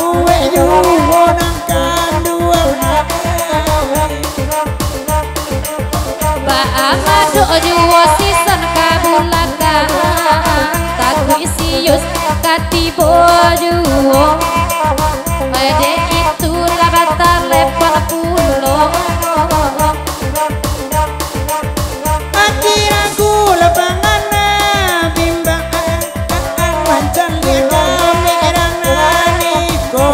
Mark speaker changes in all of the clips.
Speaker 1: uwe yu wonangkan dua
Speaker 2: Ba amado juwo sison kabulaka taku isius katibo juwo Mede itu labatar lepon pulo
Speaker 1: Akiraku lapangan bimbaan mancan liga merang naniko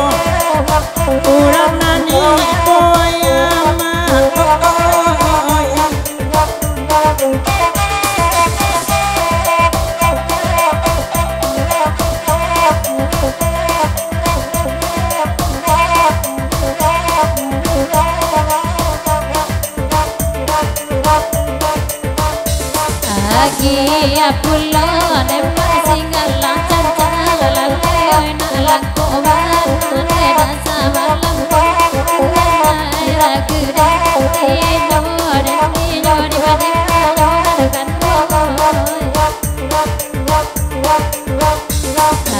Speaker 1: urang naniko ayama
Speaker 2: Agi apulo nempa singalang cancalan leoy nalang kobar neda samalang ay ragude ino den ino di bade kan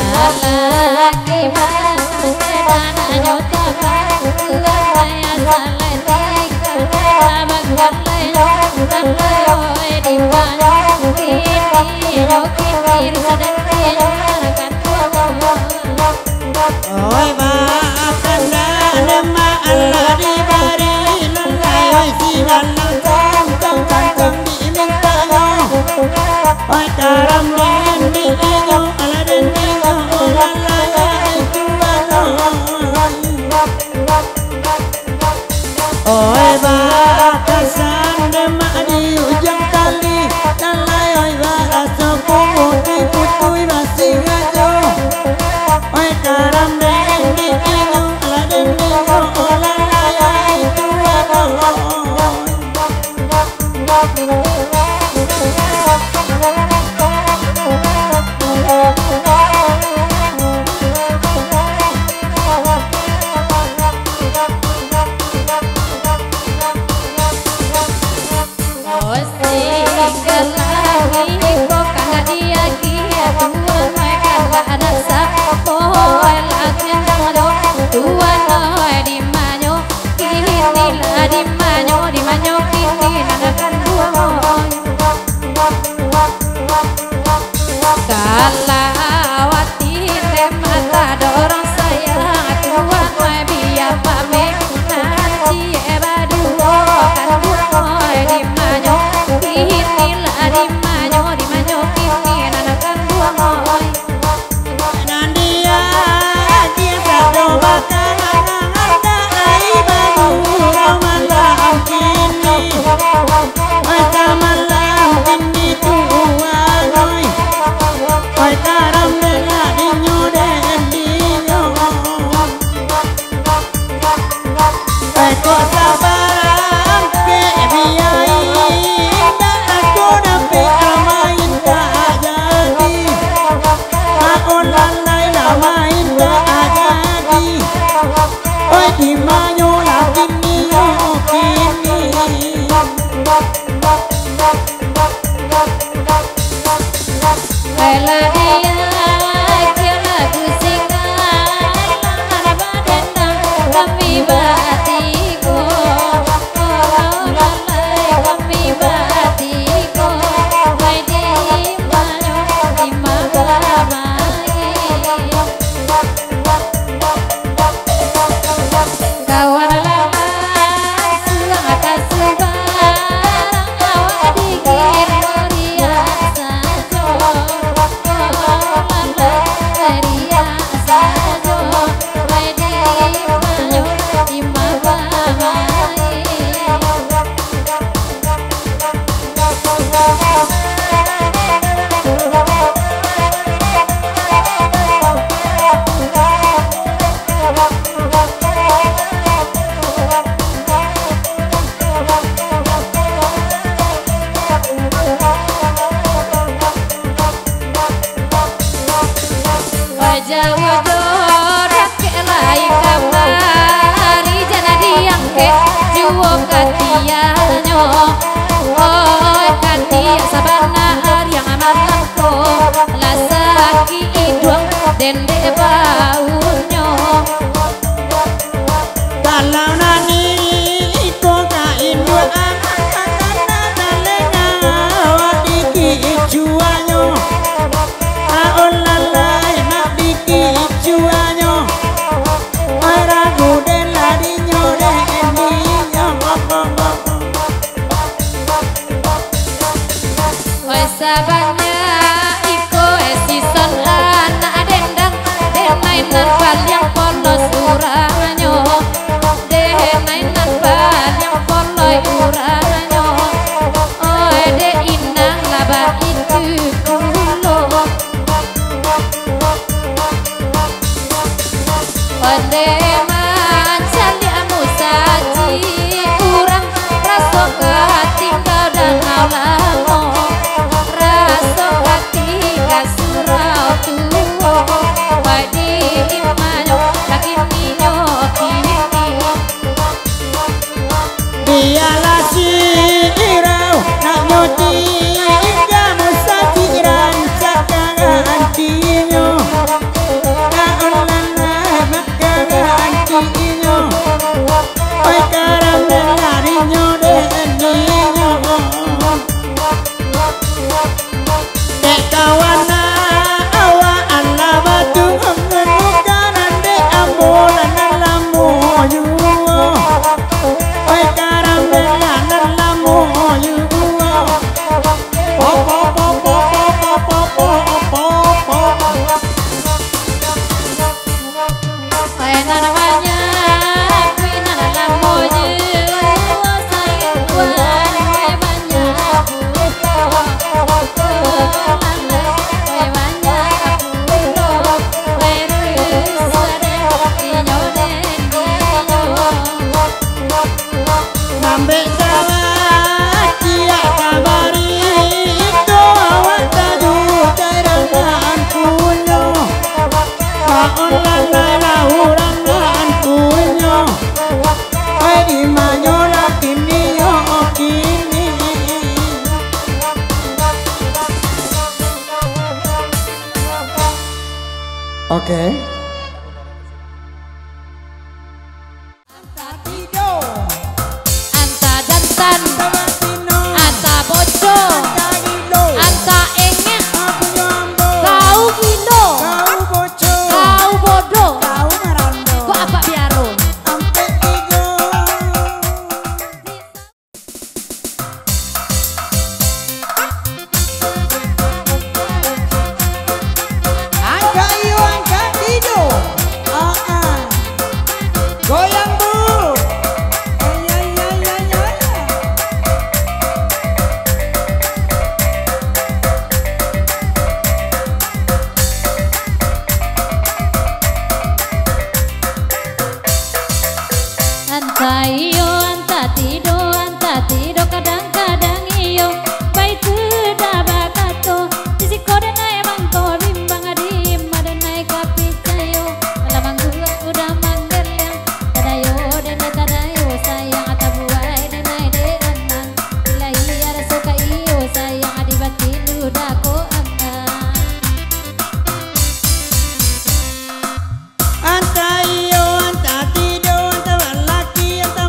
Speaker 2: alaki ban neda nyota ban ya salai tika bagan leoy di bade
Speaker 1: Oi ba akanda nama Allah di bari lalai oi si walang kang di minta yo oi karam den di yo ala den di yo lalai oi tuano oi ba akasan nama di ujung tali lalai oi ba asoko di putui masih ngajo oi karam den di yo ala den di yo lalai oi tuano
Speaker 2: Kawan Pendeman saliamu saji kurang rasa hati kau dan aulamu rasa hati kasurau tuwo wadi imano lagi minyo kini
Speaker 1: biarlah sirau nak nyuci kamu sajiran cakang antinya oi caramel lariño de niño de kawana awa alaba tu mengukaran de amolan lamu yu oi caramel lamu yu pop pop pop pop pop pop pop oke.
Speaker 2: Anta dantan, anta bojo, anta engek, kau gilo, kau bodoh, kau apa biaro?
Speaker 1: Goyang bu.
Speaker 2: Anta iyo, anta tido, kadang-kadang iyo, baik tidak bakato, sisi kode naik mangko bimbang adim, ada naik kapicayo, alamang gua udah manggil yang, tadayo sayang ata buai denai denang, bila iya ada suka iyo sayang adibatin udah ko angkat.
Speaker 1: Anta iyo, anta tido, anta lelaki, anta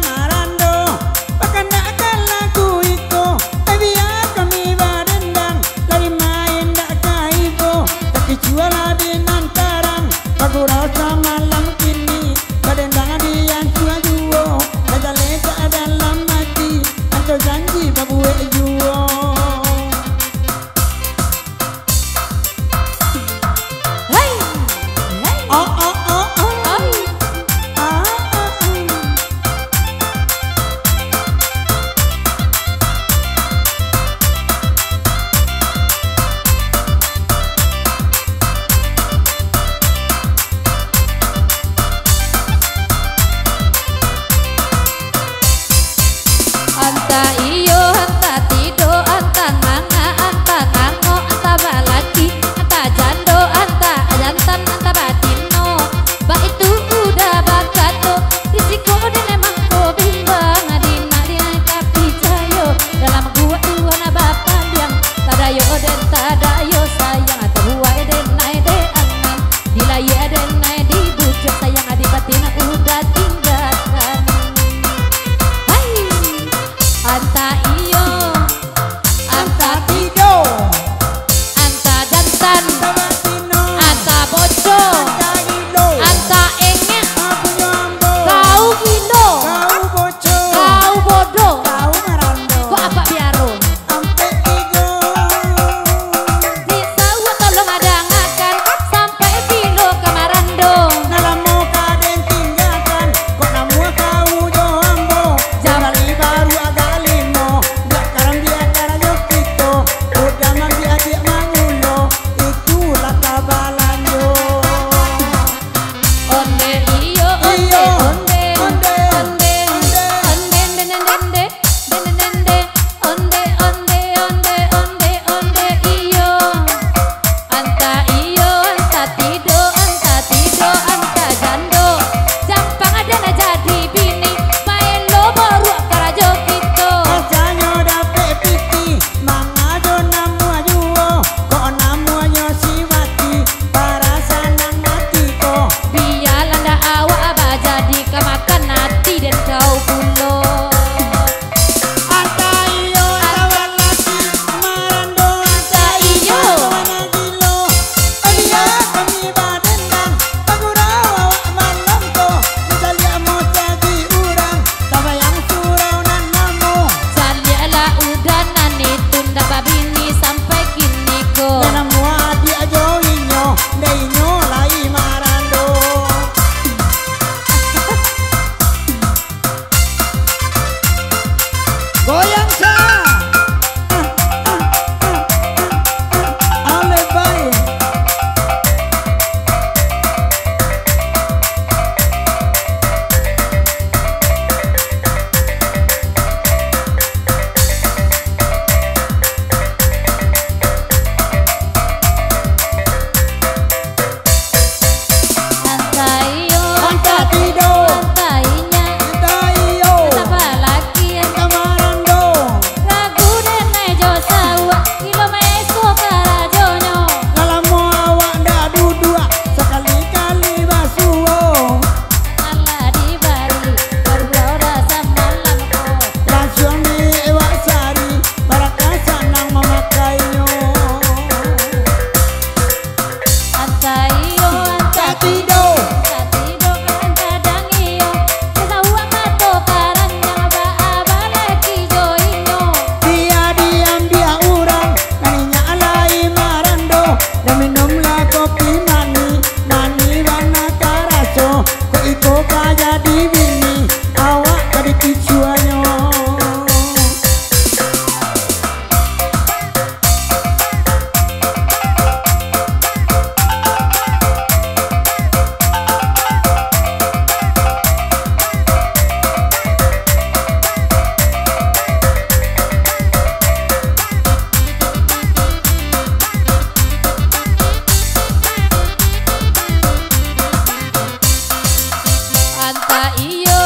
Speaker 2: anta iyo,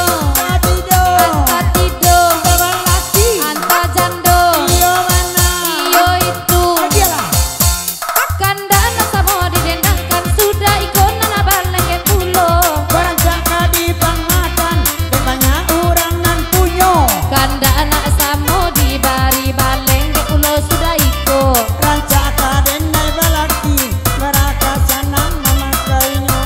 Speaker 1: Tido,
Speaker 2: anta tido,
Speaker 1: kawan laki,
Speaker 2: anta jando,
Speaker 1: iyo mana?
Speaker 2: iyo itu.
Speaker 1: Dialah.
Speaker 2: Kandana samo didendangkan sudah ikonan abaleng ke pulau.
Speaker 1: Barang jaka di pangmatan, banyak orang nan punyo.
Speaker 2: Kandana samo di bari baleng ke pulau sudah ikut.
Speaker 1: Rancaka denai balaki, meraka sanang memakainya.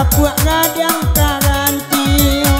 Speaker 1: buat gadang karantio.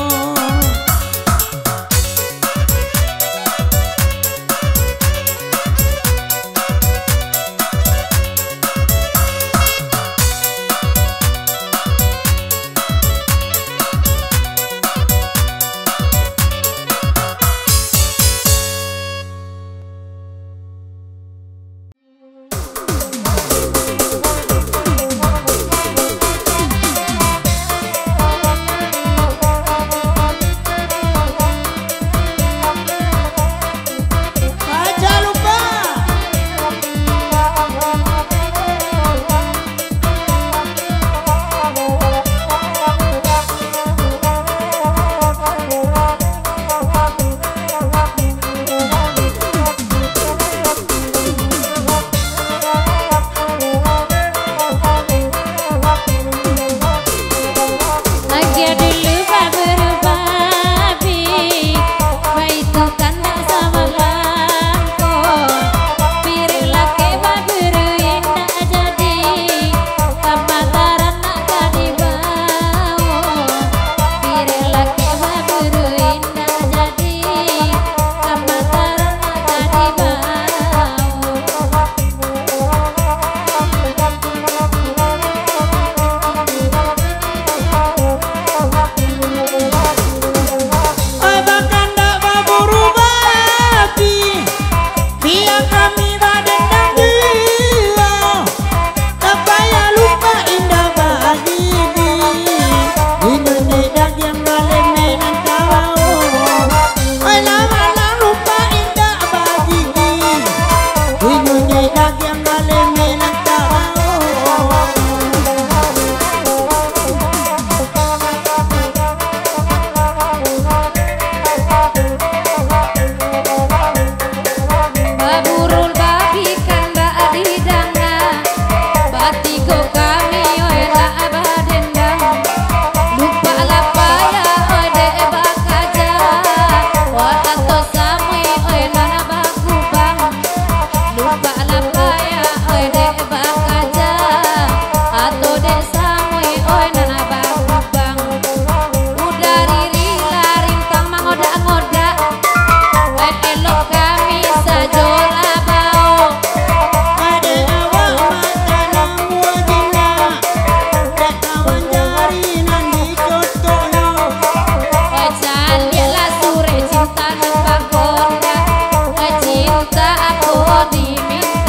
Speaker 2: Cinta aku diminta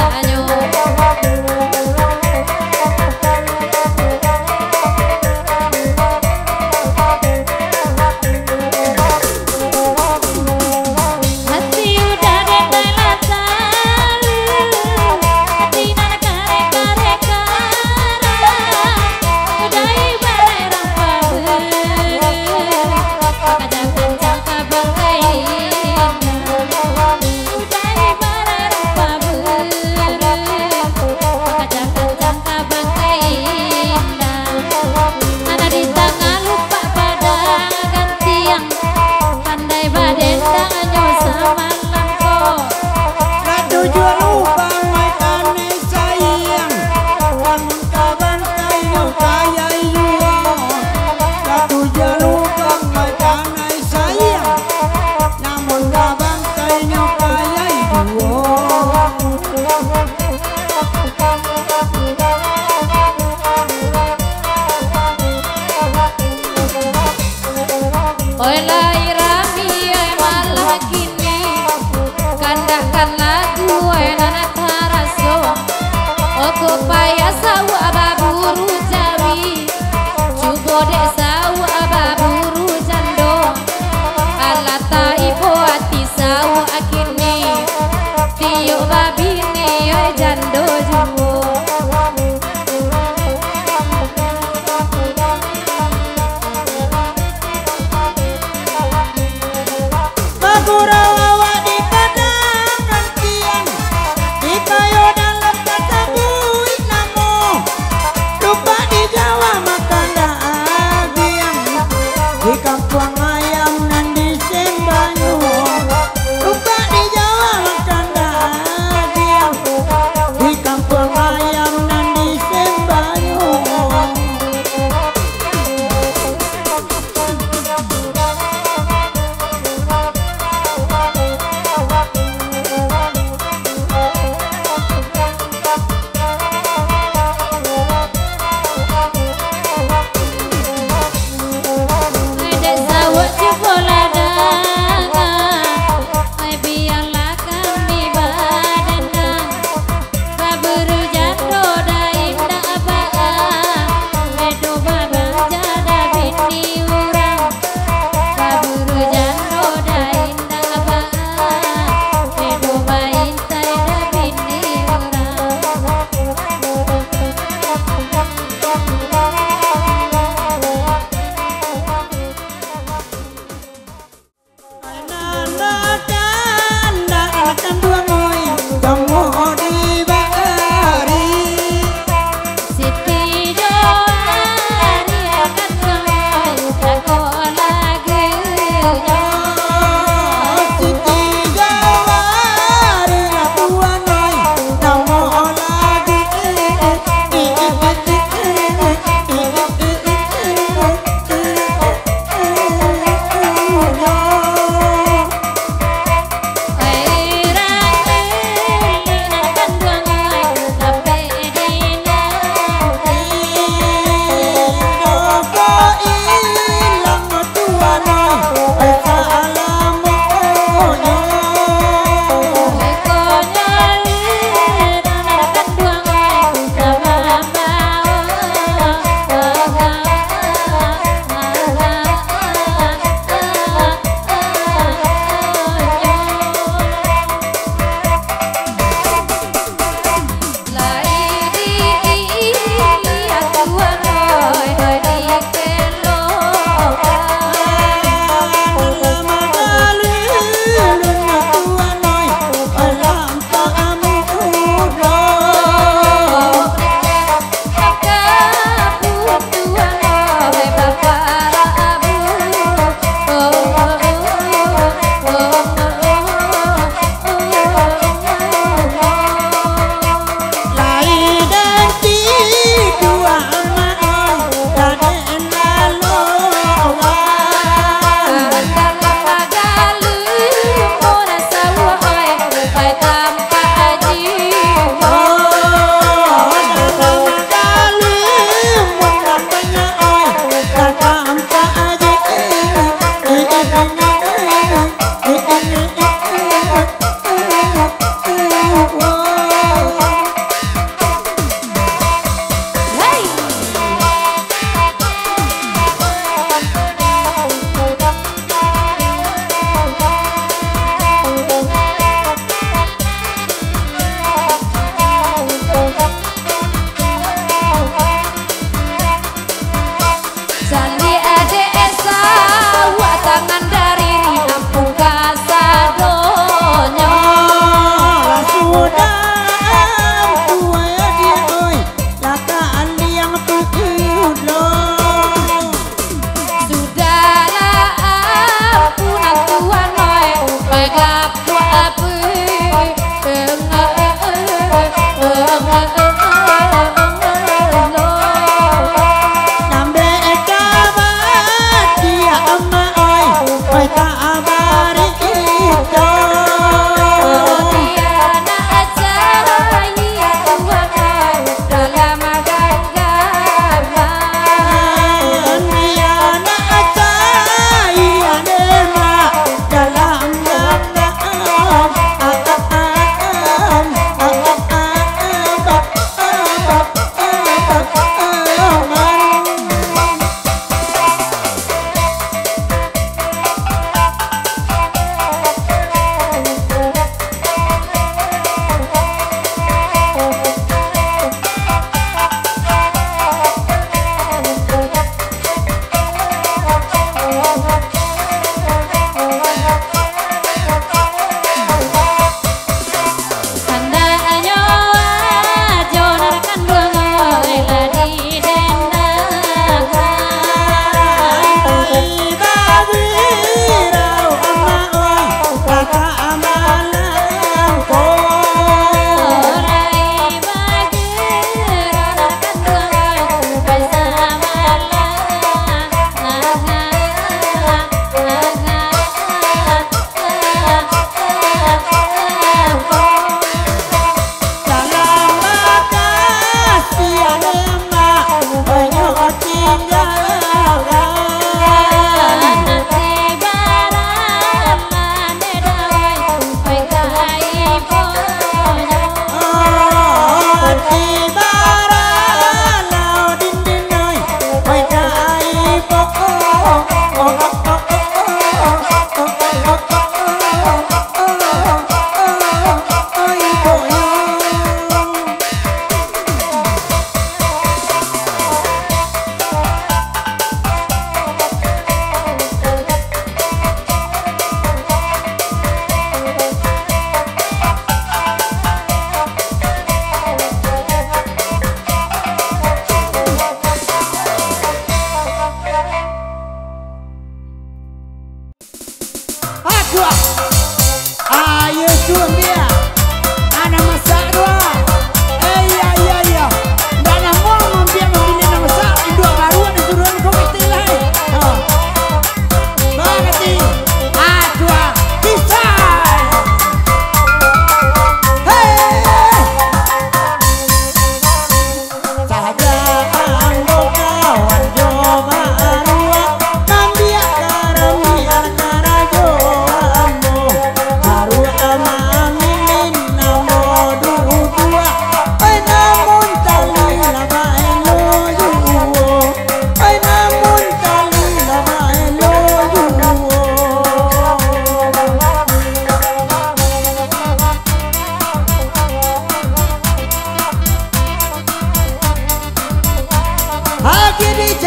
Speaker 1: lagi DJ.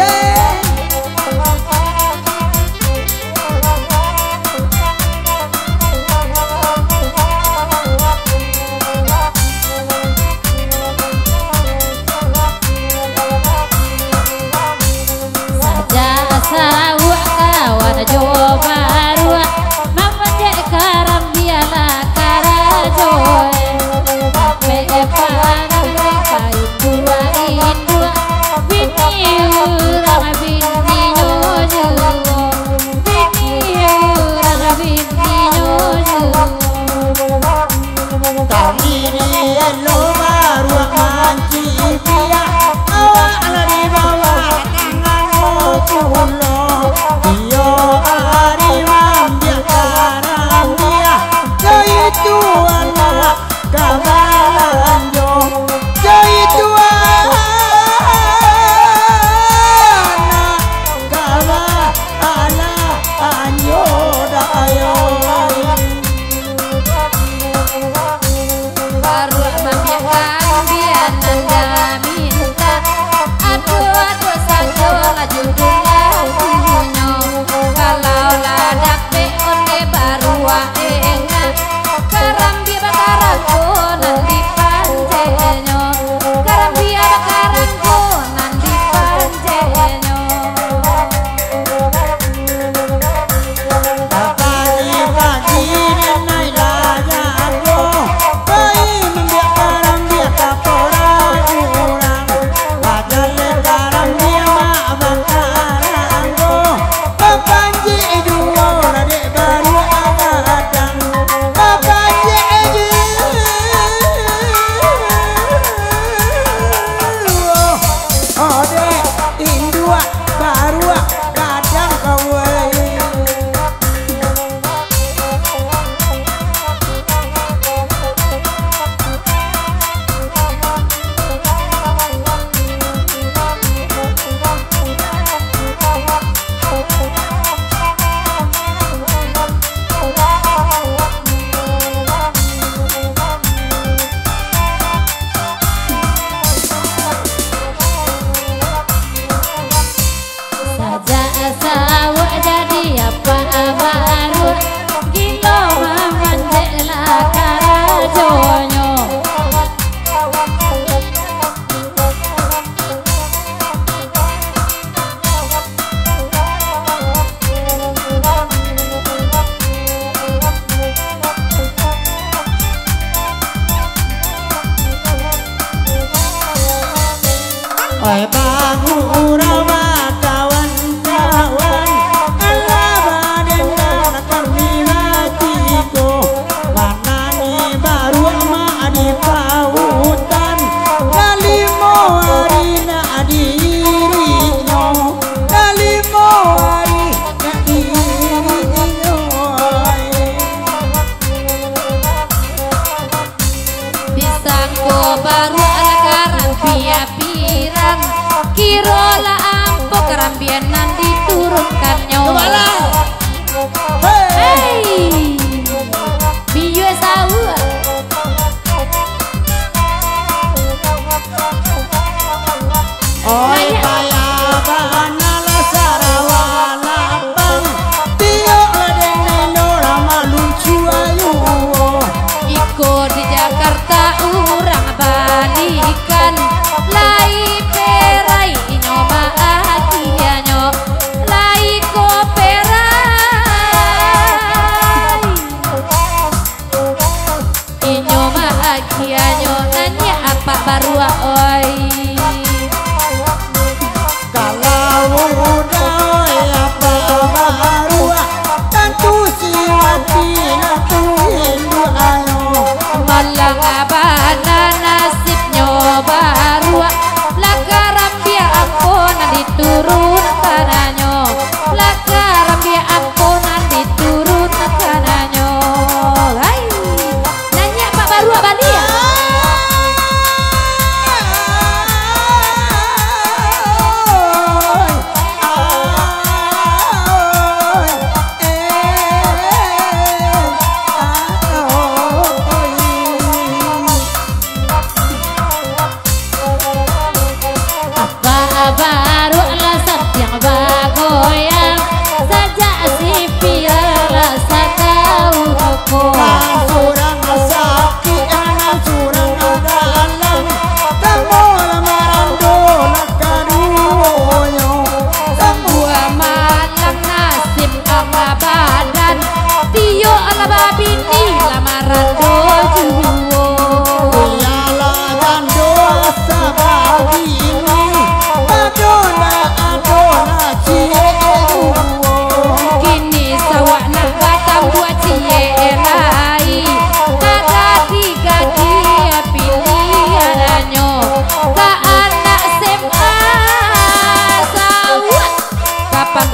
Speaker 2: Sawa kawan coba rua mama dek karam biala karajoy meepan mereka indua indua bini urang bini nyojo bini urang bini nyojo
Speaker 1: Kami ni lo baru manci dia awak di bawah pulo iyo arimam dia karam dia jai tuana kabalan jo jai tuana kabalan anjo dayo
Speaker 2: baru membiarkan dia nanda minta aduh sajo laju dunia kalau ladak be onde baru enak karam dia bakaranku nanti panjenyo karam dia bakaranku nanti panjenyo
Speaker 1: pagi-pagi naik layan lo bayi membiak karam dia kaporan orang wajar karam dia mak bakaran lo papanji dua adik baru agadang papanji adik indua baru kadang kawai.
Speaker 2: saja sawa jadi apa baru gilo mamandela karajonyo
Speaker 1: Oi bangu rawa kawan-kawan Allah badan kami matiko mana ni baru ma di pautan kalimo arina dirinya kalimo arina dirinya
Speaker 2: bisa ko baru ala karam pia pirang kirola ampo kerambianan diturunkannya hey biyo sawa
Speaker 1: oi bayaban ala sarawala bang tio ladeng nora maluncu ayu
Speaker 2: iko di Jakarta urang balikan lai perai nyoba akianyo lai ko perai nyoba akianyo nanya apa baru oi
Speaker 1: kalau udah apa baru tentu siwati natu hindu ayo
Speaker 2: malang abana nasibnya baru lakaram dia ampunan diturun tanahnya lakaram dia ampunan diturun tanahnya hai nanya Pak baru Bali ya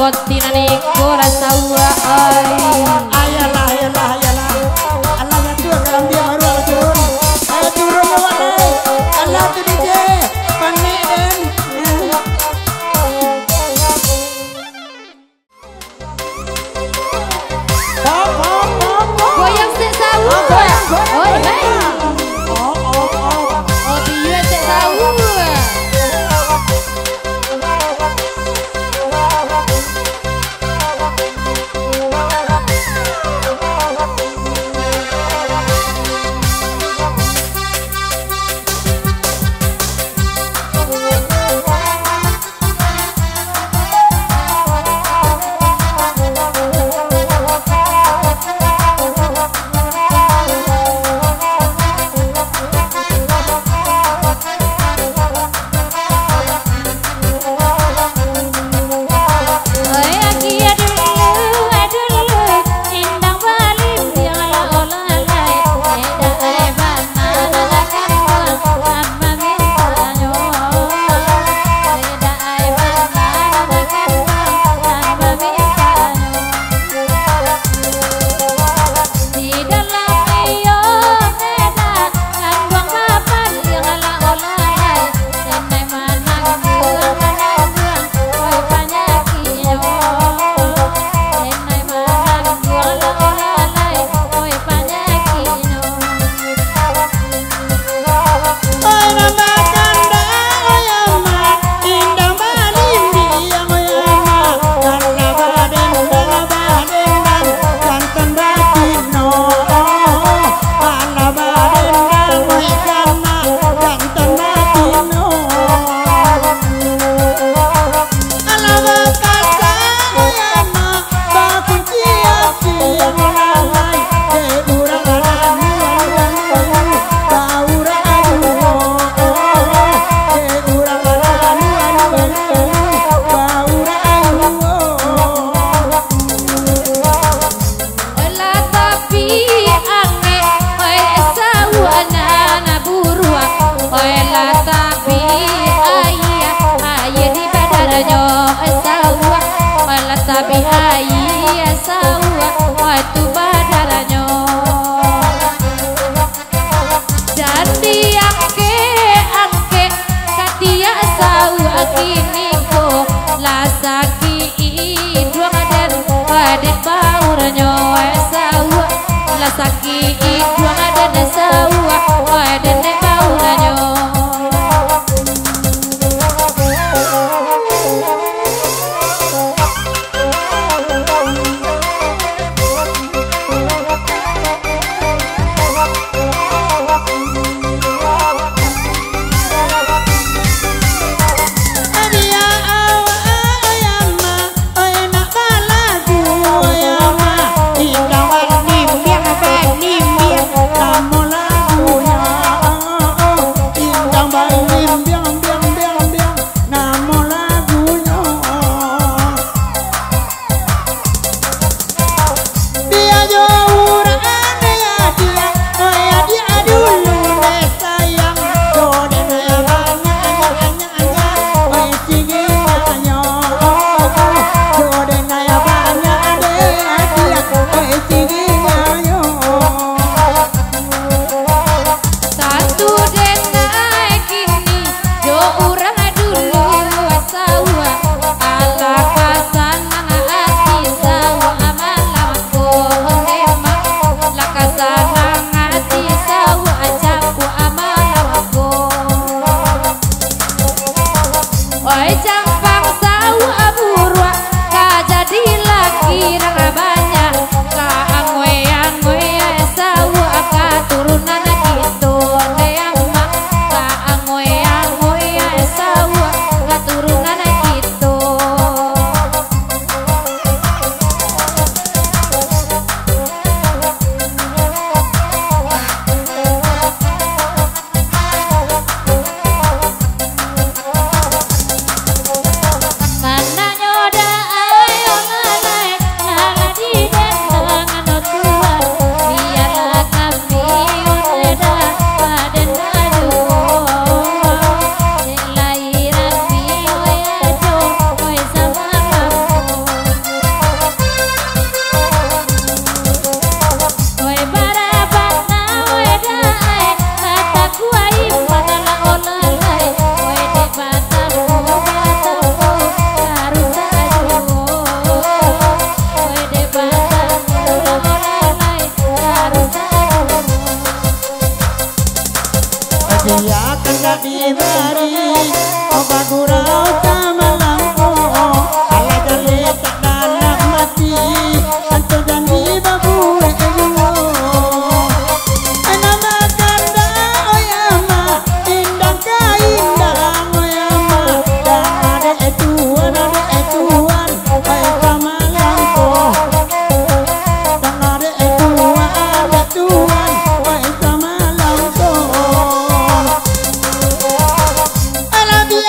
Speaker 2: botinane ora sawa
Speaker 1: ayalah Allah ngatur dalam dia baru Allah turun mana Allah tu DJ panen
Speaker 2: goyang sik sawu oi hai oh dia sik sawu tapi ayah sawa waktu badaranyo dan diangke katia sawa kini ko lasaki dua dan badan bauranyo sawa lasaki dua dan sawa badan bauranyo
Speaker 1: Kamu lagunya dia kagak diberi obat gurau sama lampu ala jali tak danak mati anto janji babu nama kanda oyama indah kaindah oyama dan ada etuan baik sama lampu dan ada etuan baik sama lampu. I love you,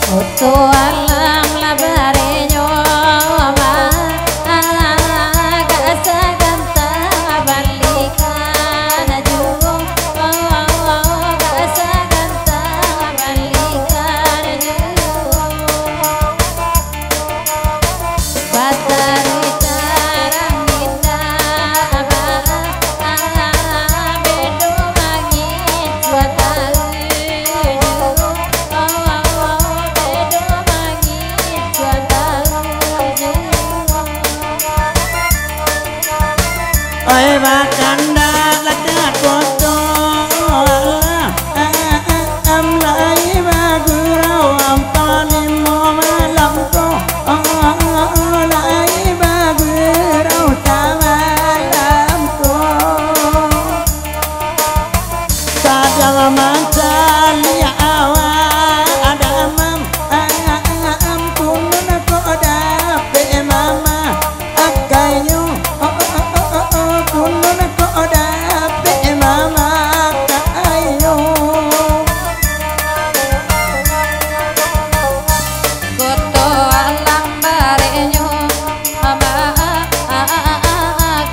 Speaker 2: Foto alam labareño ma gasa ganta balikan jugo gasa ganta balikan jugo batari tarang indah bedo mangit suatu jugo
Speaker 1: oi bakanda lakat foto am lai bagurau am palim malam ko lai bagurau malam ko sadang mancal ya awa adamam am kunun ko dape mama akayu kunun ko dape mama kayo
Speaker 2: Foto alam bareño ama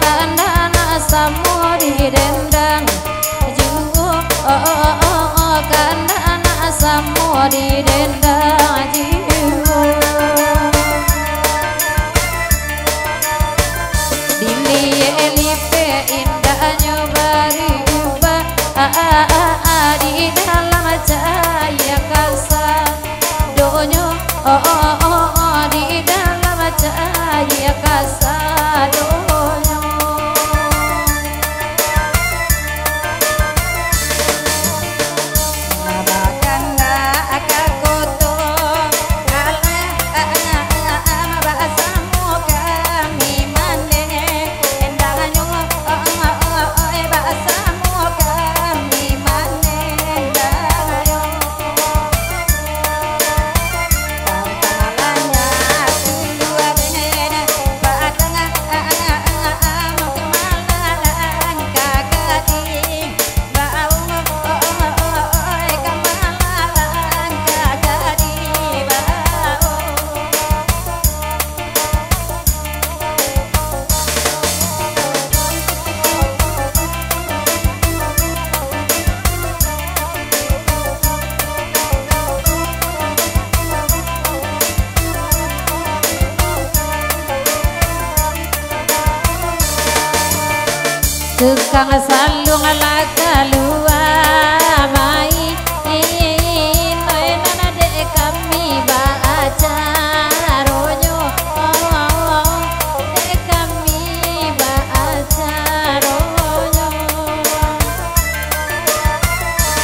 Speaker 2: kandana samuri dendang jugo kandana samuri dendang jugo Dili elipe indahnya berubah di dalam cahaya kasar donyo di dalam cahaya kasar donyo Bakanda akakoto kala basamu kami mande endanganyo basamu kami mande endanganyo Tantalanya dua bene padang kemalan kagading bau kemalan kagading bau Tukang salung ala kalua mai nana de kami baca ronyo de kami baca ronyo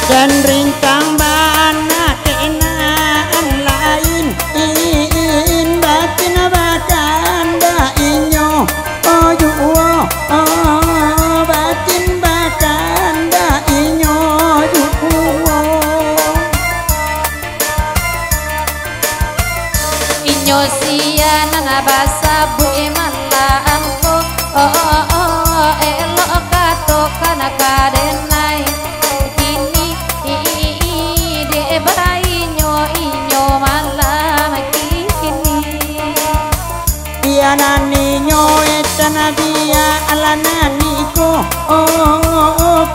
Speaker 1: dan rintang bana kenaan lain batin bakanda inyo juwo batin bakanda inyo juwo
Speaker 2: inyo sia nana basa bu imalanko elok kato kana kadenai kini de bainyo inyo malam kini
Speaker 1: dia nani nyoetana dia ala nani ko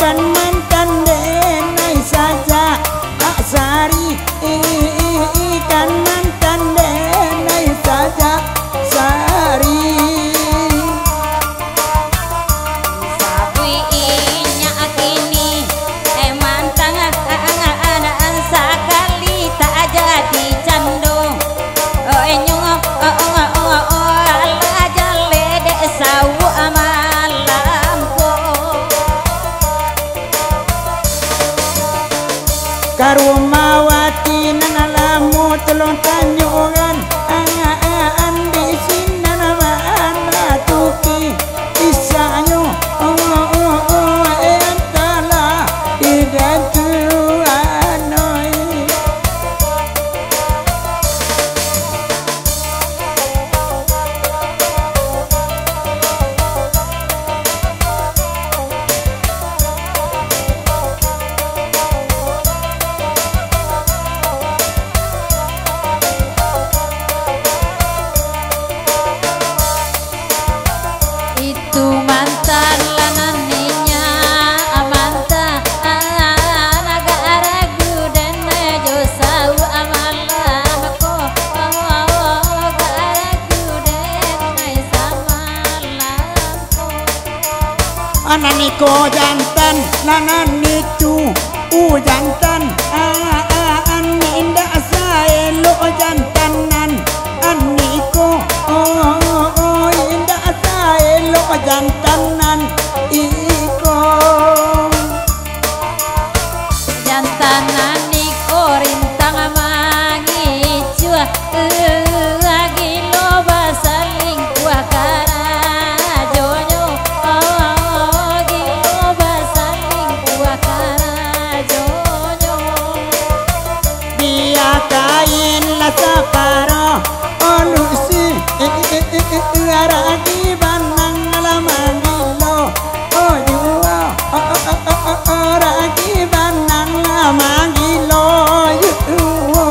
Speaker 1: kan mantan denai saja sari kan mantan denai saja sari
Speaker 2: sabui inya kini mantang sakali tak jadi candu enyo ala jale de sawu amalamko
Speaker 1: karumawati nanalamu telung tanyuran andi sinanaman matuki isanyo entala idantu anoi iko jantan nanan itu jantan ani indah saya lo jantanan aniko indah saya lo jantanan iko
Speaker 2: jantanan iko rintang mangi cua lagi lo basaling kuah karajonyo gilo basaling kuah karajonyo
Speaker 1: dia kain la saparo olusi aragi banang lamangilo yuwa aragi banang lamangilo yuwa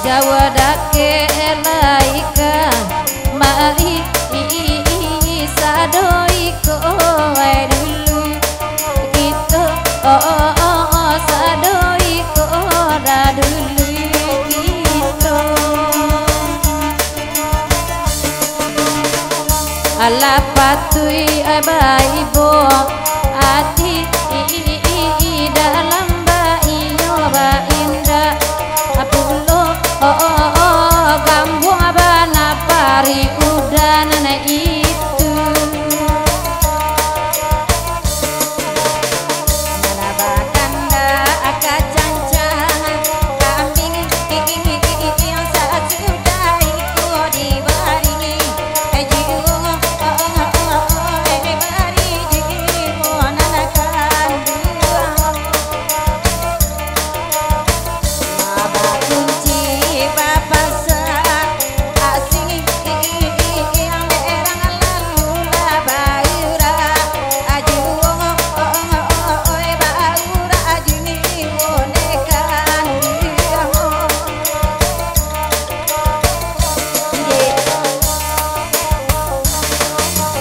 Speaker 2: Jawa dake laika mali sadoiko wae dulu gitu sadoiko da dulu gitu ala patui abaibo ati dalam baiyo ba indah apulo gambu abana pari udana itu manabakanda akacancang kambing yang saat sudah iku dibaringi jiwa bari jiwa nanakan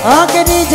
Speaker 1: Oke DJ.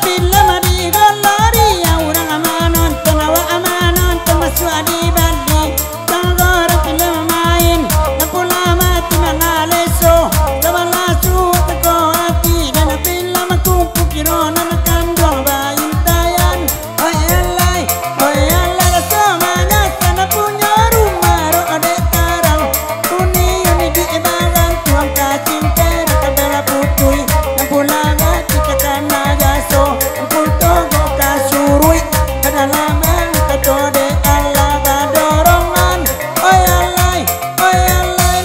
Speaker 1: bila mari golari ya urang amanon tenawa amanon termasuk adi bandi tanggor film main napula mati mangaleso tabala su teko hati dan bila makumpu kirona nakandong bayin tayan oi alai semana sana punya rumah ro ade tarang uni uni di barang tuang kacing tera kabela putui napula mati kakana gaso ampul togo kasurui kadalaman katode Allah badorongan oi alai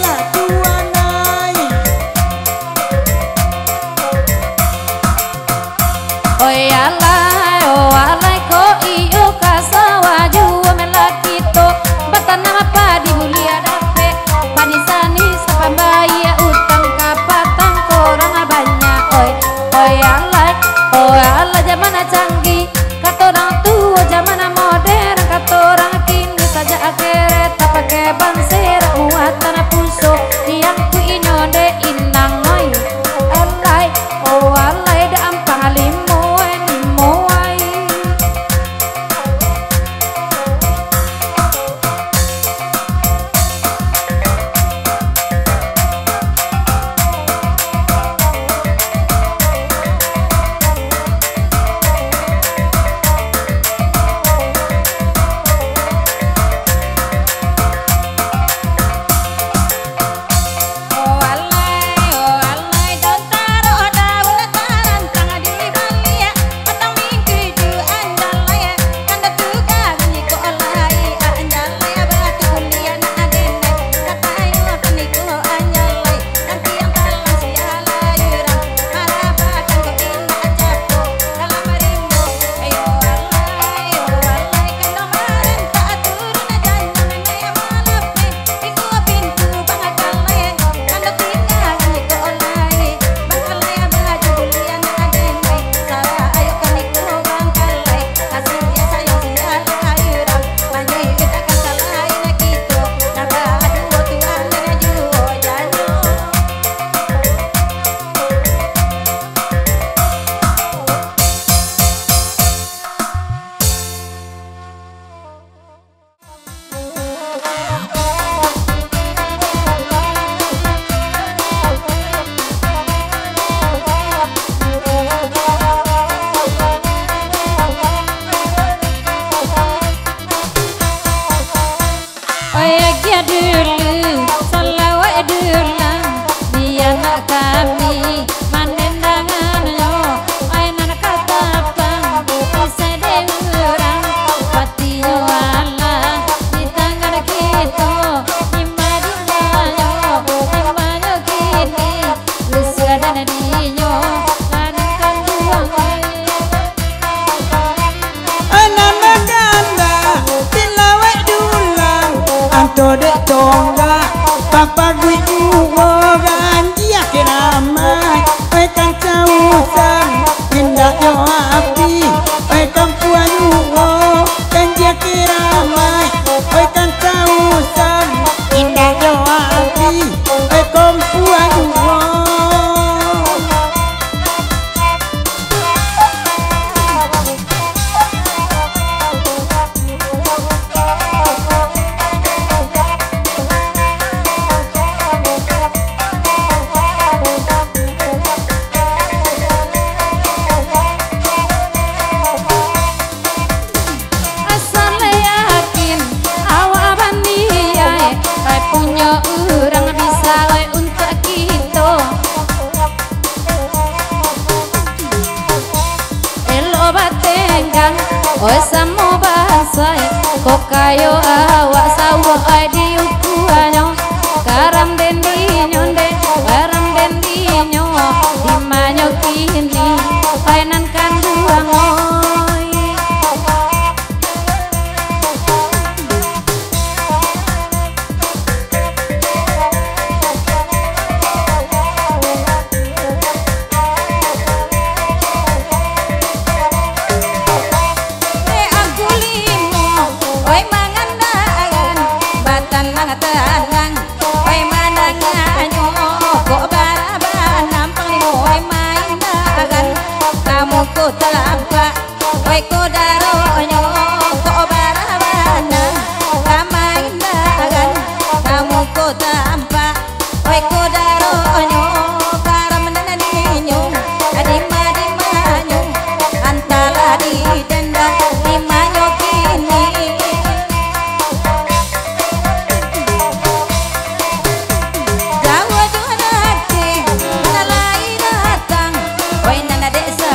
Speaker 1: la tuanai
Speaker 2: Oi alai, oh alai ko iyo kasawaju melakito batana padi mulia dape panisani sapambaya utang kapatang korang banyak oi alai zaman canggih katorang tua zaman modern katorang kini saja akhirnya tak pakai banser muatan puso yang ku inyode inang oi alai da ampang limo ai
Speaker 1: Tode tonga papa gui uoran dia keramai oi kang causan indah yo api oi kang puan uo kan dia keramai oi kang causan indah yo api oi kang puan uo
Speaker 2: oi samo basai kok kayo awak sawah ai diukuanyo karam den dinyonde karam den dinyo dimanyo kini painan kanduang oi Kok
Speaker 3: tampak oi kodaronyo kok barabana kamain dagan kamu ko tampak oi kodaronyo karam naninyo adimanyo antala di denda dimanyo kini gawa junati nalai datang oi nana desa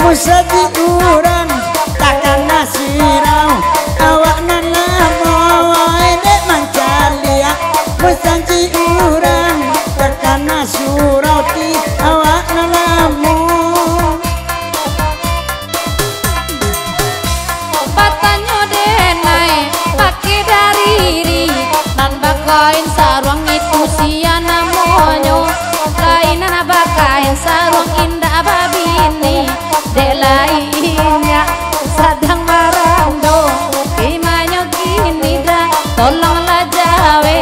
Speaker 1: Musadi urang takkan nasirau awak nalamo dek mancalia musanji urang takkan nasurau ti awak nalamo
Speaker 2: batanyo denai pakai dariri nan bakain sarwang itu sia namonyo lainan bakain sarwang indah babini dek lainnya sedang marando imanyo kini dah tolonglah jawe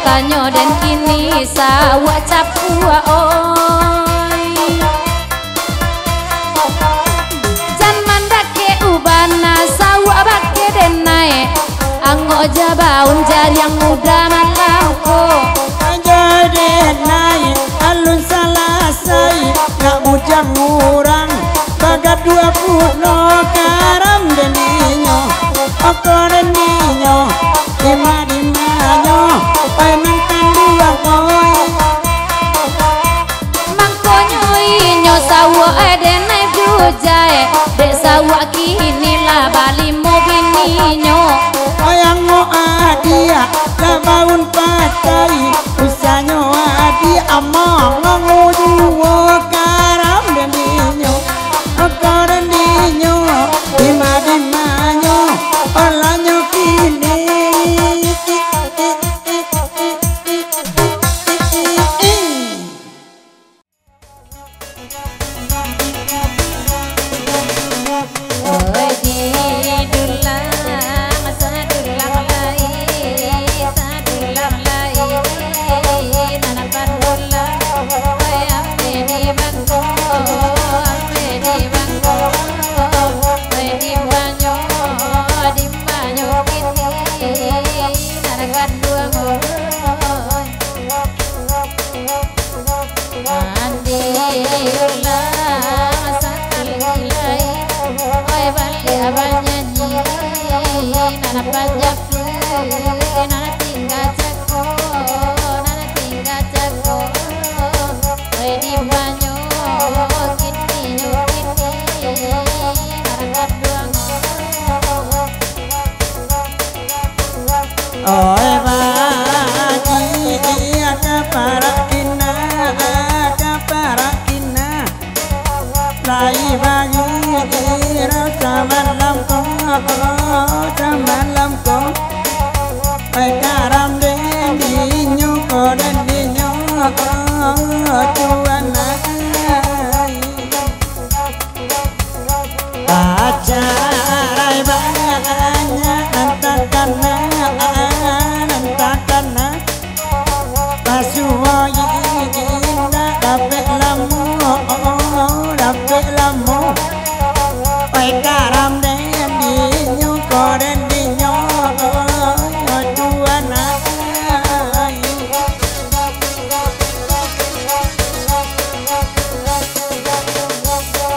Speaker 2: tanyo dan kini sawa capua oi jan mandake ubana sawa bake denai anggo jabaun jari yang muda malangko
Speaker 1: jadi naik alun salasai gak bujang urang bagat 20 karam deninyo okoren ninyo dimanyo pai mantan dua boy
Speaker 2: mangkonyo inyo sawa edenai bujae dek sawa kini lah bali mobininyo
Speaker 1: oyango adia labaun patai usanyo adia among ngujuwo karam deninyo okoren ninyo dimanyo olanyo kini
Speaker 2: Oi
Speaker 1: Oi baji kaparakina lai bagi rasa malam ko ai karam den di nyu ko den di nyu tuana ajarai banyak antakana pasuai indah dapat lamu ai karam den di nyu ko den di nyu tuana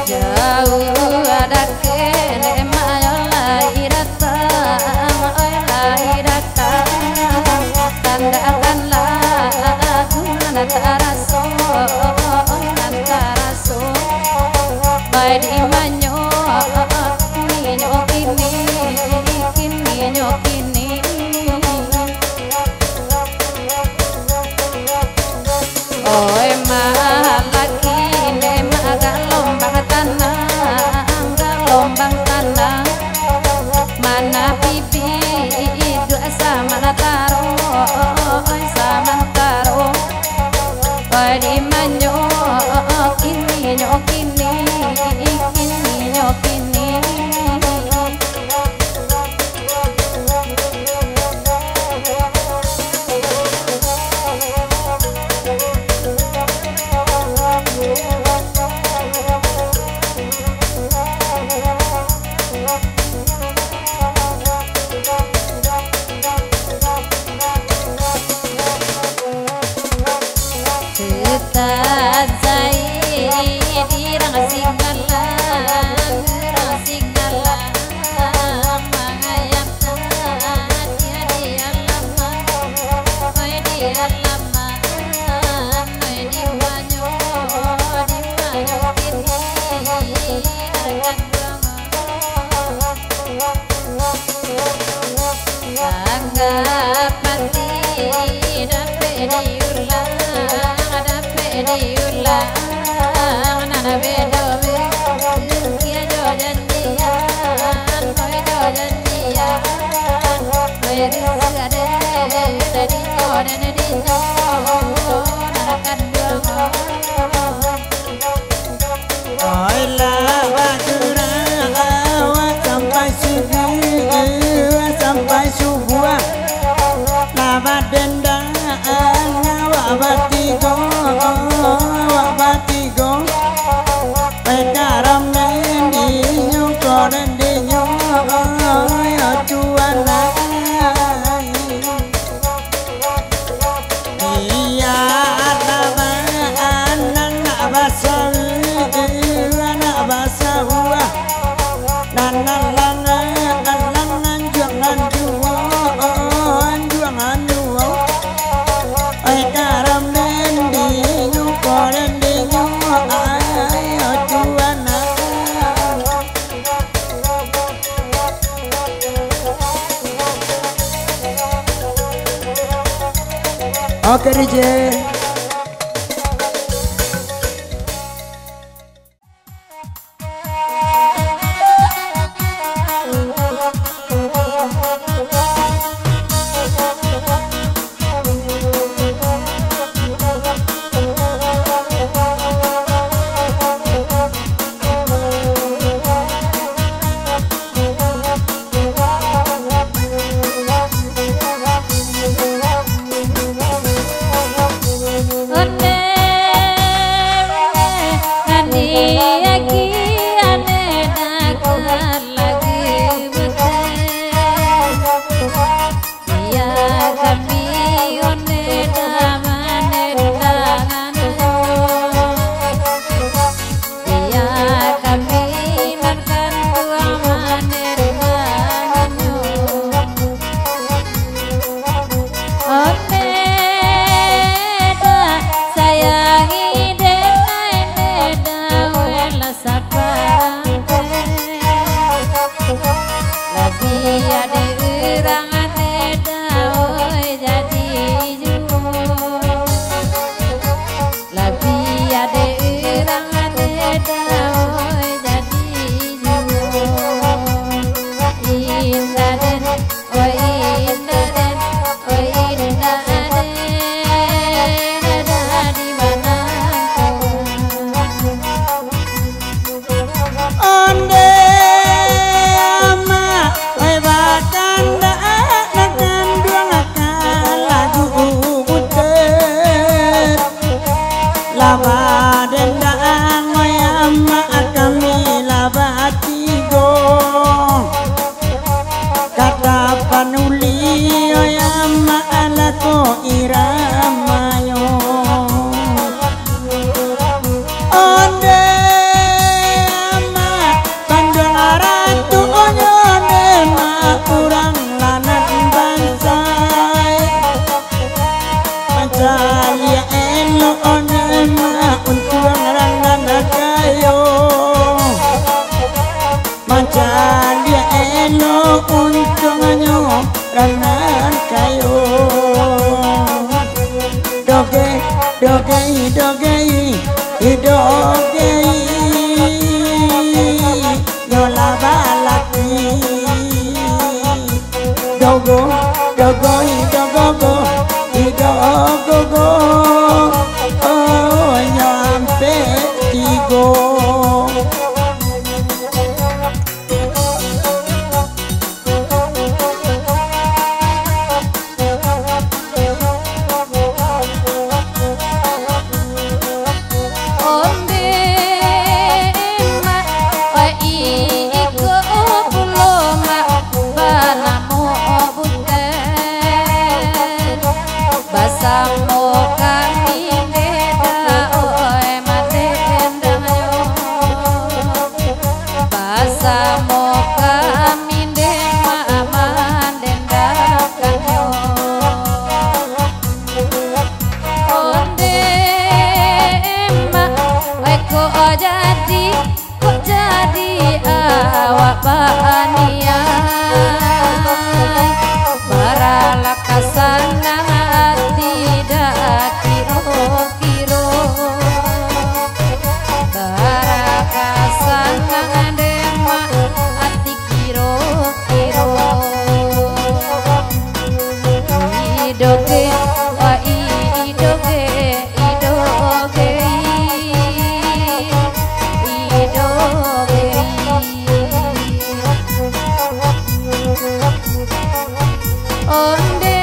Speaker 3: jauh ada kene mayola iratang oi lahiratan tandakanlah nantaraso bae di manyo minyo kini oi malaki ne magalombang tanah mana pipi dua sama taro bae di manyo kini
Speaker 1: oi lawat sampai subuh lawat dendang wabatigo pekaram nendi nyuko nendi nyuko tuana iya nama anak basahu nanan jangan juangan ai karam nendi nyuko nendi nyuko tuana oke DJ Idogo, dogo, idogo, idogo, oh nyampe tigo.
Speaker 3: Samo kami beda oe matendang yo Basamo kami dema mandendakan yo Onde emak kok jadi awak bania Baralakasan kiro-kiro barakasan dema ati kiro-kiro idoge wa idoge idoge idoge onde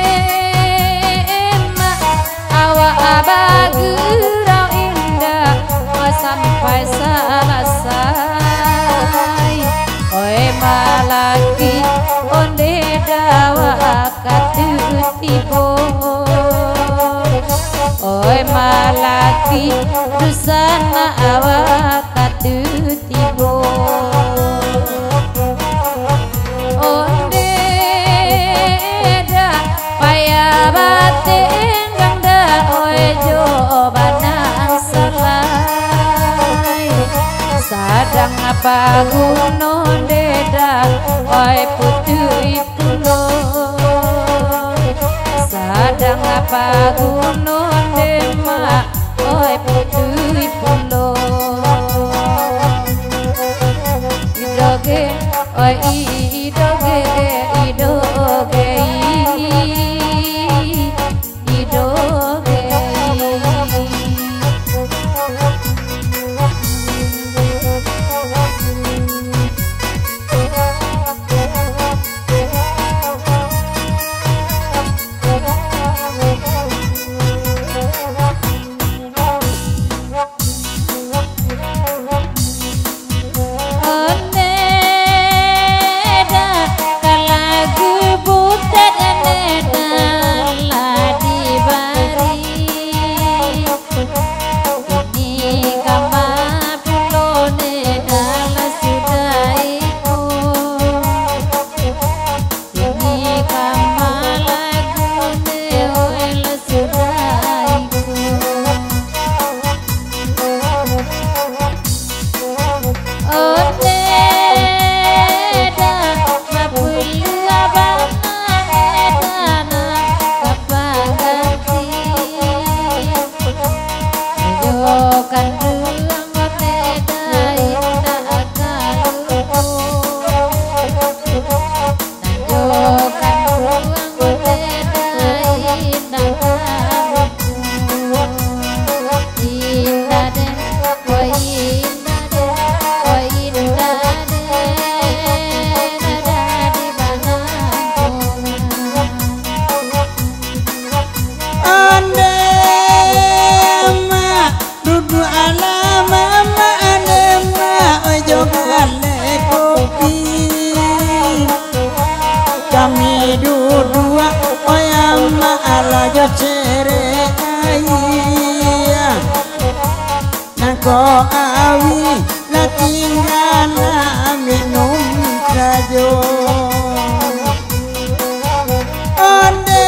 Speaker 3: Abagurau indah sampai selesai Oi malaki onde dawa katutibo Oi malaki dusana awak katutibo Onde da paya batin Jawabanan selai Sadang apa gunung deda Oi putui pulo Sadang apa gunung dema Oi putui pulo Idoge Oi idoge Idoge Idoge
Speaker 1: Kami dua oyama ala yo cere ayah Nako awi la tinggal minum sajo Onde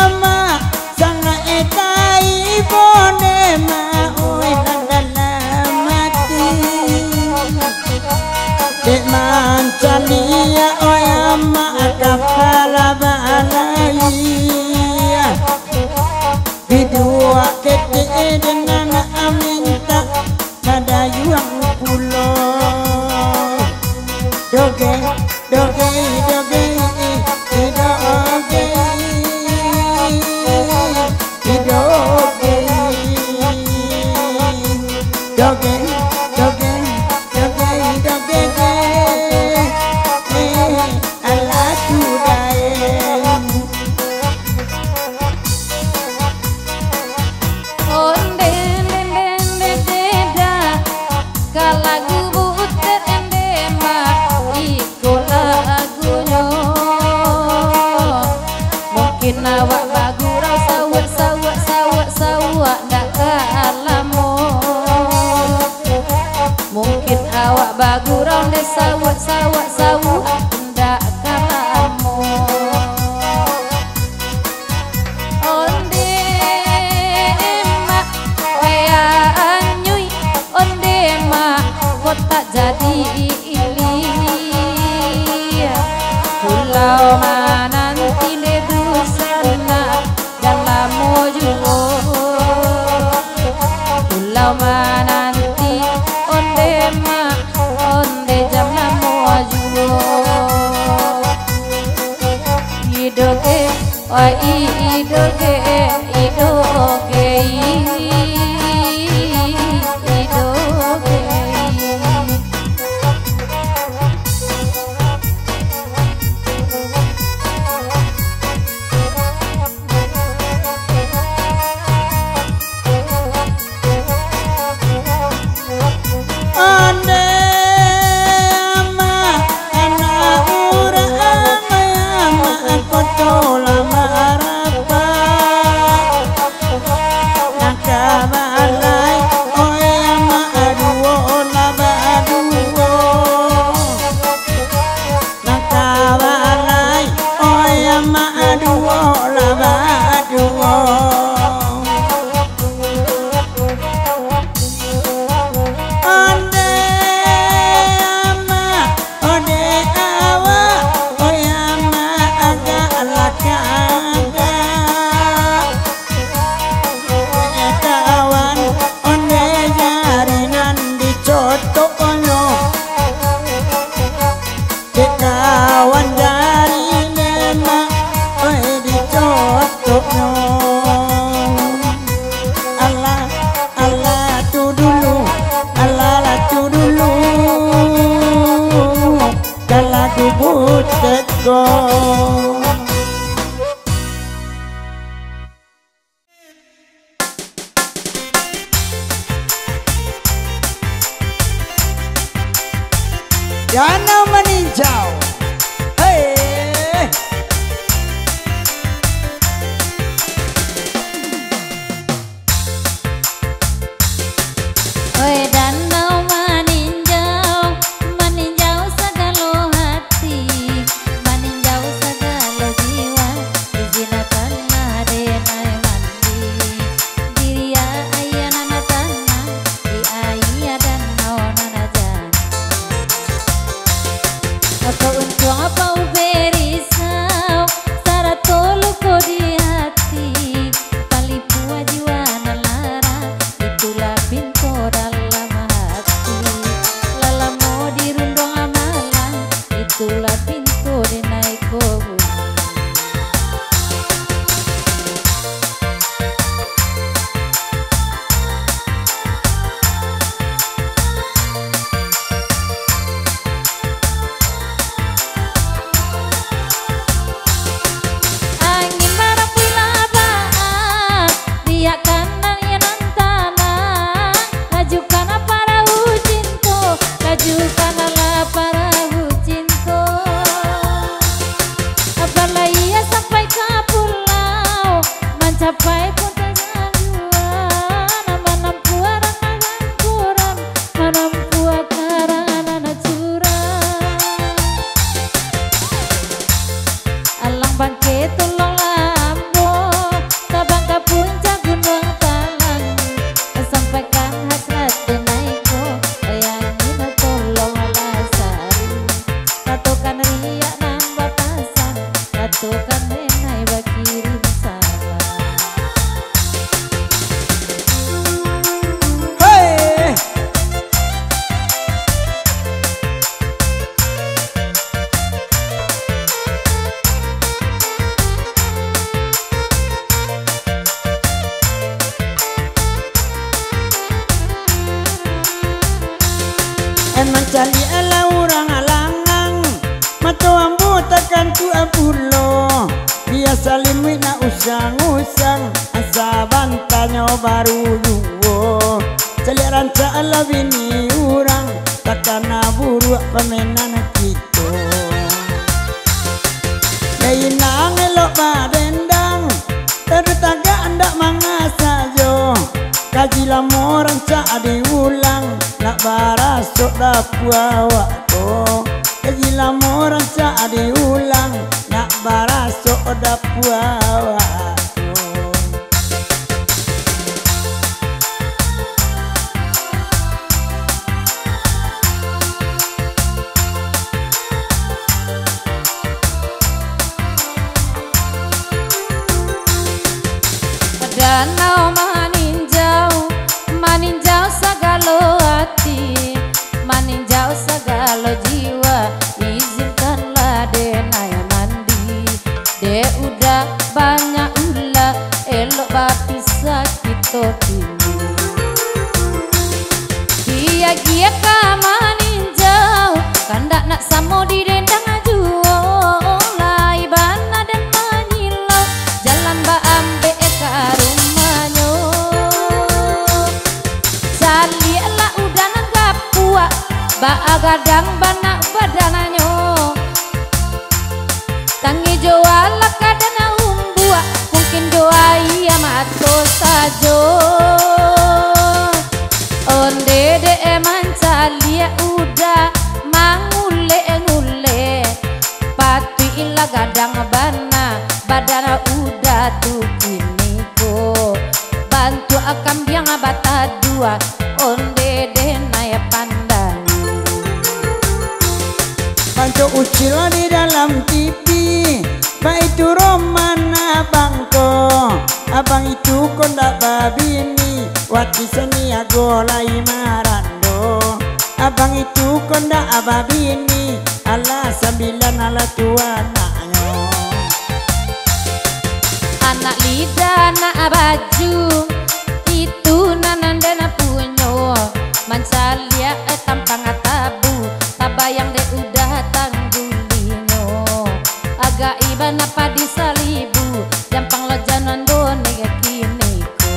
Speaker 1: ama sanga etai bone ma oi dalam mati Dek mancalia oyama kepala balai Bidua kete dengan aminta pada yuang pulau Doge, doge, doge
Speaker 3: awak bagurau sawak ndak kalamu. Mungkin awak bagurau de sawak ndak kalamu. Onde mak wea anyui, onde mak kota jadi ili. Pulau mananti le dusana dalam mojulo. Pulau mananti onde mak onde dalam mojulo. Idoge oi idoge idoge idoge.
Speaker 1: Danau meninjau, hey.
Speaker 2: Oi danau meninjau, meninjau segala hati, meninjau segala jiwa, izinkanlah denai mandi. Diri ayah nana tanah, di ayah danau nana jana. Apa untuk apa berisau, syarat tolu kau di hati, palipu jiwa nalara, itulah pintu dalam hati. Lala mau dirundung amalan, itulah pintu dinaik kubur. Angin marah pula baat, riak kanan yanan tanah. Lajukan para hucinto, lajukanlah para hucinto. Apalagi ia sampai ke pulau, mencapai kota jagoan. Menampu orang nagan kurang, menampu akaran anak curang. Alang bangke tolong lambo, tabang ke puncak gunung talang. Sampaikan hasrat denaiku, bayangin tolong alasan. Ratukan riak nambah pasan, ratukan denai bakirim salam.
Speaker 1: Hey. Emang cali ala orang alangang, matu ambu takkan tu abulo. Biasa limit na usang-usang, asa bantanya baru yuwo. Cali ranca ala bini orang, takkan aburu pemenan kita. Lainang elok badendang, barasok dapua waktu Kejila moran saat diulang nak barasok dapua waktu
Speaker 3: Danau maninjau segala hati, maninjau segala jiwa. Izinkanlah denaya mandi, de udah banyak ulah elok bapisah kita kini. Gia ka maninjau, kandak nak samo di dendang ajuo, laibana dan manyilau, jalan ba ambe rumahnya Salialah udah nanggap puak Baagadang banak badananyo Tangi joala kadana umbua Mungkin doa iya mato sajo Onde de eman salia udah mangule-ngule Patu ila gadang bana Badana udah tuh kini ko Bantu akam biang bata dua Onde denaya pandang
Speaker 1: Bantu ucil di dalam TV Baik itu roman abangko Abang itu kondak babini Wati seni agolai marando Abang itu kondak ababini Allah sambilan ala tuanaknya
Speaker 3: Anak lidah anak baju Itu nanandana punyo Mancalia tampang tabu Tabayang de udah tanggulino Agak iba napa disalibu Jampang lejanan done kini ko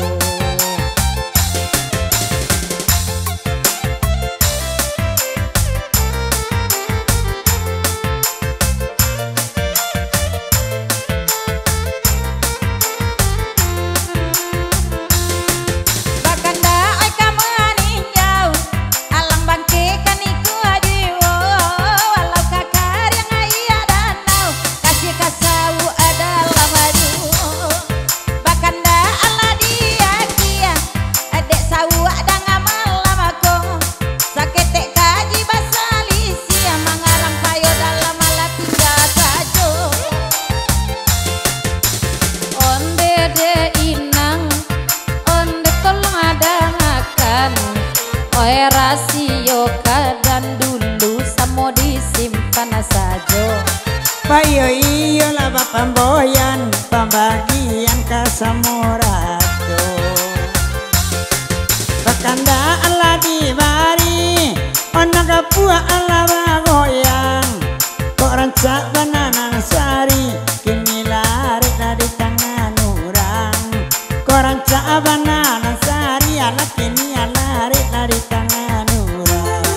Speaker 3: Rasio kadang dulu samo disimpan sajo
Speaker 1: Payo iyo lah pamboyan pembagian kasamorato Bakanda ala dibari Ona kapua ala bagoyang Kok rancak banana sari Kini lari dari tangan orang Kok rancak banana sari ala kini lari dari tangan orang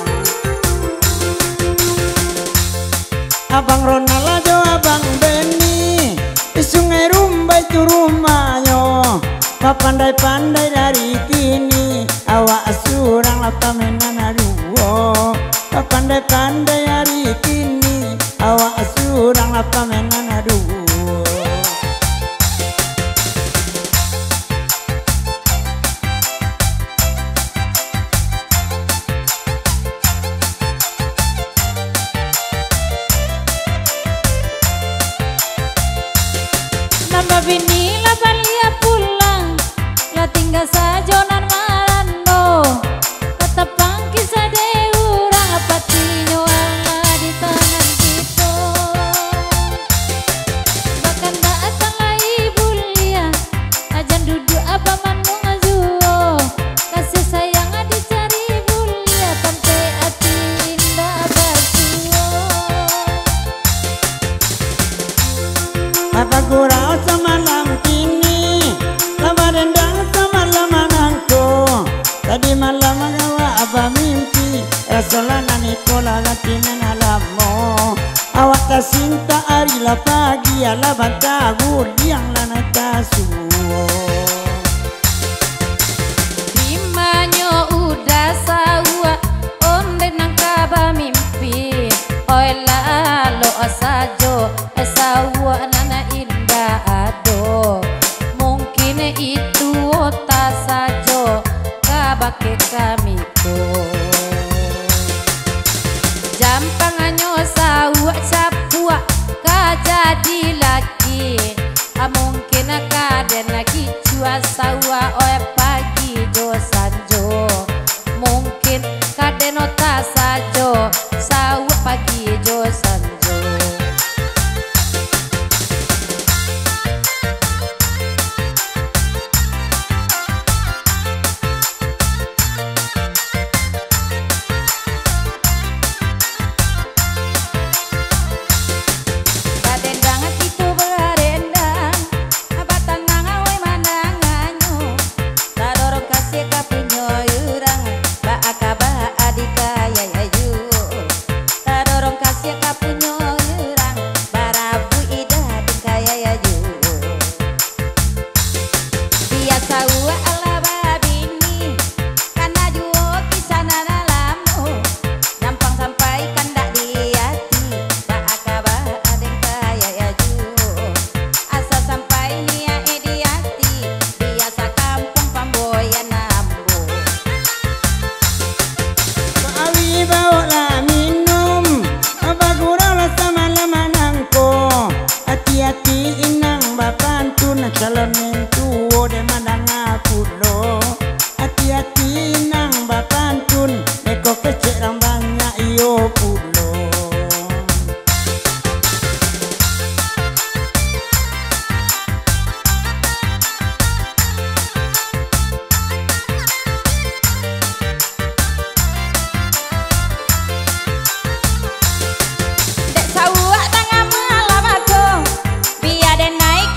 Speaker 1: Abang Ronald ajo abang Benny di sungai Rumba itu rumahnya Pandai-pandai dari kini awak surang lah pamenan aduo Pandai-pandai dari kini awak surang lah pamenan aduo
Speaker 3: Bini la balia pulang la tinggal saja nan marando ketepang kisah de urang patinya ala di tangan kita bahkan datang lai bulia ajan duduk apa manu ngajuo kasih sayang dicari bulia sampai hati indah basuo
Speaker 1: apa gurau semalam kini lama dendang semalam anangku tadi malam agawa apa mimpi rasolana nikola latinan alamo awak tak cinta arilah pagi ala batagur yang lana tasuo
Speaker 3: Imanyo udah sawa sawa nana indah ado mungkin itu tak sajo kabake kami tuh jampanganyo sawa sapua kajadi lagi mungkin kaden lagi cua sawa oe pagi do sanjo mungkin kaden tak sajo sawa pagi do sanjo
Speaker 1: calon mentua de mandang aku lo hati-hati nang bapantun neko kecek rang banyak iyo pulo
Speaker 3: dek sawa tangan malam aku biar den naik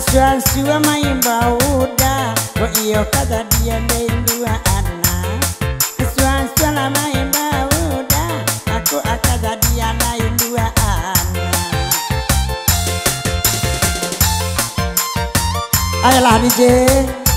Speaker 1: Suan-suan main bauda Kok iyo kata dia main dua anak Suan-suan main bauda Aku kata dia main dua anak Ayolah DJ